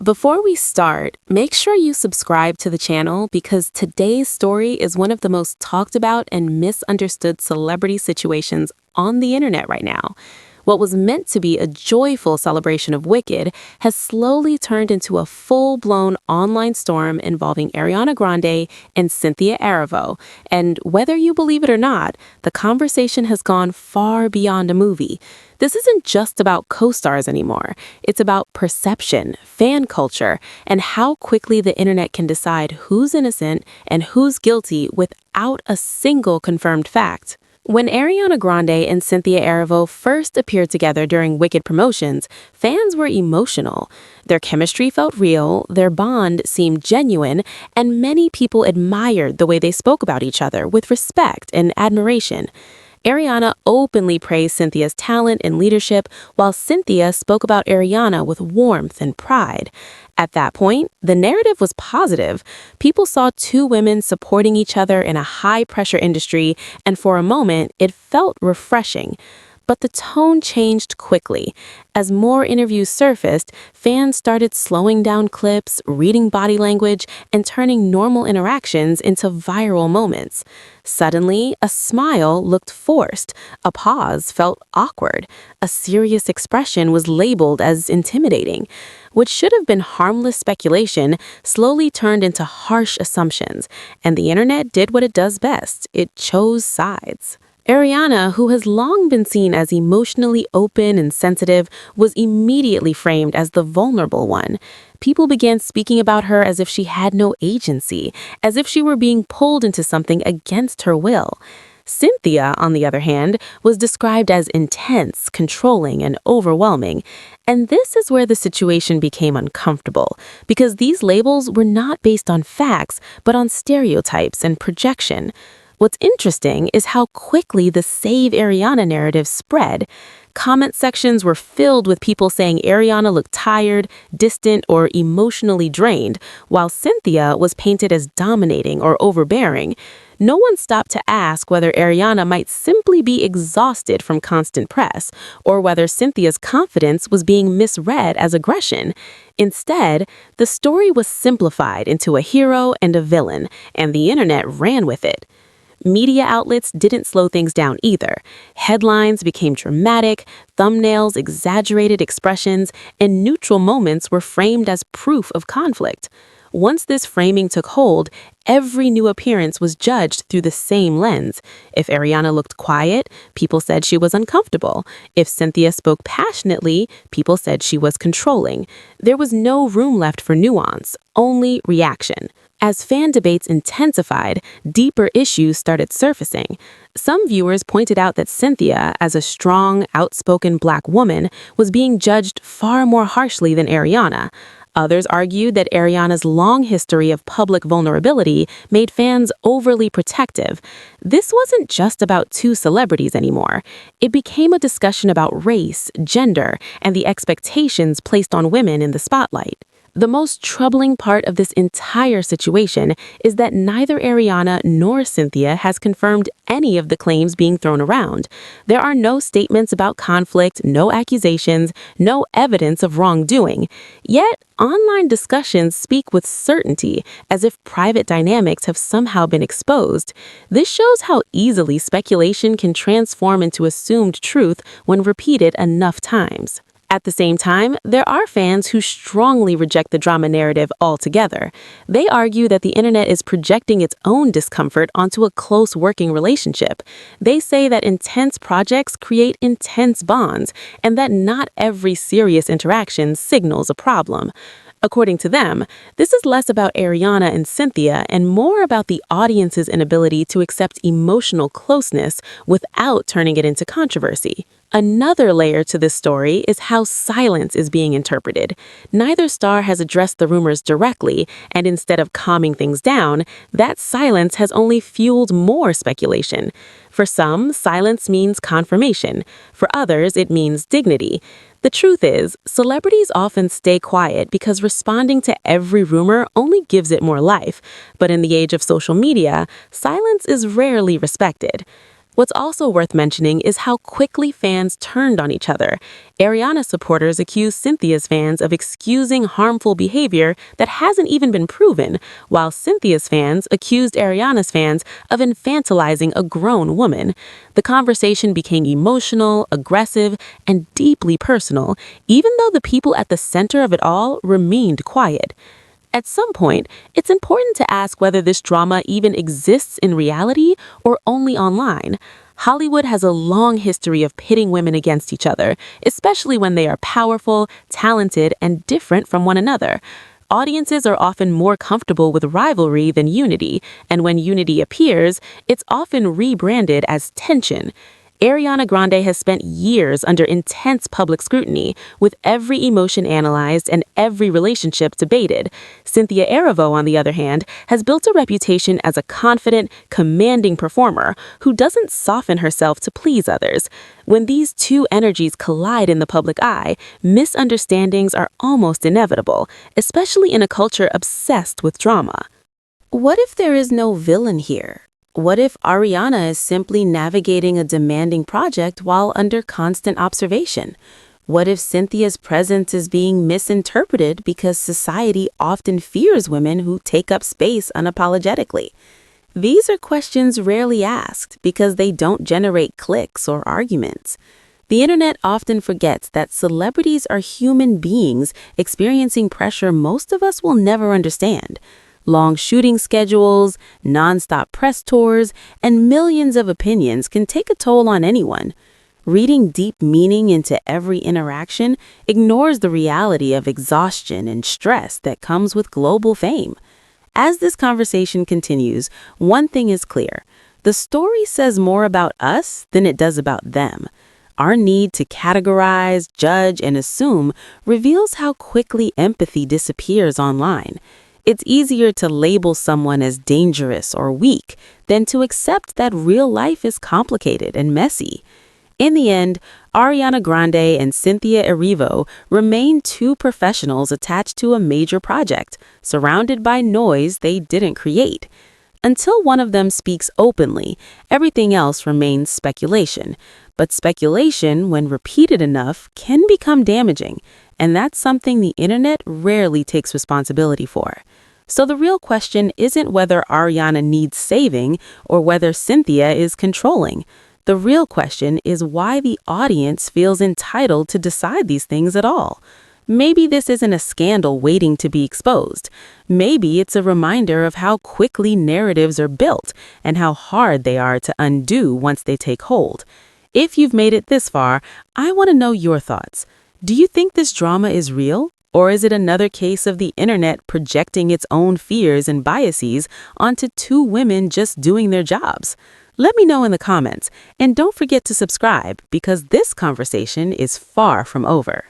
Before we start, make sure you subscribe to the channel because today's story is one of the most talked about and misunderstood celebrity situations on the internet right now. What was meant to be a joyful celebration of Wicked has slowly turned into a full-blown online storm involving Ariana Grande and Cynthia Erivo. And whether you believe it or not, the conversation has gone far beyond a movie. This isn't just about co-stars anymore. It's about perception, fan culture, and how quickly the internet can decide who's innocent and who's guilty without a single confirmed fact. When Ariana Grande and Cynthia Erivo first appeared together during Wicked promotions, fans were emotional. Their chemistry felt real, their bond seemed genuine, and many people admired the way they spoke about each other with respect and admiration. Ariana openly praised Cynthia's talent and leadership, while Cynthia spoke about Ariana with warmth and pride. At that point, the narrative was positive. People saw two women supporting each other in a high-pressure industry, and for a moment, it felt refreshing. But the tone changed quickly. As more interviews surfaced, fans started slowing down clips, reading body language, and turning normal interactions into viral moments. Suddenly, a smile looked forced, a pause felt awkward, a serious expression was labeled as intimidating. What should have been harmless speculation slowly turned into harsh assumptions, and the internet did what it does best. It chose sides. Ariana, who has long been seen as emotionally open and sensitive, was immediately framed as the vulnerable one. People began speaking about her as if she had no agency, as if she were being pulled into something against her will. Cynthia, on the other hand, was described as intense, controlling, and overwhelming. And this is where the situation became uncomfortable, because these labels were not based on facts, but on stereotypes and projection. What's interesting is how quickly the Save Ariana narrative spread. Comment sections were filled with people saying Ariana looked tired, distant, or emotionally drained, while Cynthia was painted as dominating or overbearing. No one stopped to ask whether Ariana might simply be exhausted from constant press, or whether Cynthia's confidence was being misread as aggression. Instead, the story was simplified into a hero and a villain, and the internet ran with it. Media outlets didn't slow things down either. Headlines became dramatic, thumbnails exaggerated expressions, and neutral moments were framed as proof of conflict. Once this framing took hold, every new appearance was judged through the same lens. If Ariana looked quiet, people said she was uncomfortable. If Cynthia spoke passionately, people said she was controlling. There was no room left for nuance, only reaction. As fan debates intensified, deeper issues started surfacing. Some viewers pointed out that Cynthia, as a strong, outspoken Black woman, was being judged far more harshly than Ariana. Others argued that Ariana's long history of public vulnerability made fans overly protective. This wasn't just about two celebrities anymore. It became a discussion about race, gender, and the expectations placed on women in the spotlight. The most troubling part of this entire situation is that neither Ariana nor Cynthia has confirmed any of the claims being thrown around. There are no statements about conflict, no accusations, no evidence of wrongdoing. Yet, online discussions speak with certainty, as if private dynamics have somehow been exposed. This shows how easily speculation can transform into assumed truth when repeated enough times. At the same time, there are fans who strongly reject the drama narrative altogether. They argue that the internet is projecting its own discomfort onto a close working relationship. They say that intense projects create intense bonds, and that not every serious interaction signals a problem. According to them, this is less about Ariana and Cynthia and more about the audience's inability to accept emotional closeness without turning it into controversy. Another layer to this story is how silence is being interpreted. Neither star has addressed the rumors directly, and instead of calming things down, that silence has only fueled more speculation. For some, silence means confirmation. For others, it means dignity. The truth is, celebrities often stay quiet because responding to every rumor only gives it more life. But in the age of social media, silence is rarely respected. What's also worth mentioning is how quickly fans turned on each other. Ariana supporters accused Cynthia's fans of excusing harmful behavior that hasn't even been proven, while Cynthia's fans accused Ariana's fans of infantilizing a grown woman. The conversation became emotional, aggressive, and deeply personal, even though the people at the center of it all remained quiet. At some point, it's important to ask whether this drama even exists in reality or only online. Hollywood has a long history of pitting women against each other, especially when they are powerful, talented, and different from one another. Audiences are often more comfortable with rivalry than unity, and when unity appears, it's often rebranded as tension. Ariana Grande has spent years under intense public scrutiny, with every emotion analyzed and every relationship debated. Cynthia Erivo, on the other hand, has built a reputation as a confident, commanding performer who doesn't soften herself to please others. When these two energies collide in the public eye, misunderstandings are almost inevitable, especially in a culture obsessed with drama. What if there is no villain here? What if Ariana is simply navigating a demanding project while under constant observation? What if Cynthia's presence is being misinterpreted because society often fears women who take up space unapologetically? These are questions rarely asked because they don't generate clicks or arguments. The internet often forgets that celebrities are human beings experiencing pressure most of us will never understand. Long shooting schedules, non-stop press tours, and millions of opinions can take a toll on anyone. Reading deep meaning into every interaction ignores the reality of exhaustion and stress that comes with global fame. As this conversation continues, one thing is clear. The story says more about us than it does about them. Our need to categorize, judge, and assume reveals how quickly empathy disappears online. It's easier to label someone as dangerous or weak than to accept that real life is complicated and messy. In the end, Ariana Grande and Cynthia Erivo remain two professionals attached to a major project, surrounded by noise they didn't create. Until one of them speaks openly, everything else remains speculation. But speculation, when repeated enough, can become damaging, and that's something the internet rarely takes responsibility for. So the real question isn't whether Ariana needs saving or whether Cynthia is controlling. The real question is why the audience feels entitled to decide these things at all. Maybe this isn't a scandal waiting to be exposed. Maybe it's a reminder of how quickly narratives are built and how hard they are to undo once they take hold. If you've made it this far, I want to know your thoughts. Do you think this drama is real? Or is it another case of the internet projecting its own fears and biases onto two women just doing their jobs? Let me know in the comments, and don't forget to subscribe because this conversation is far from over.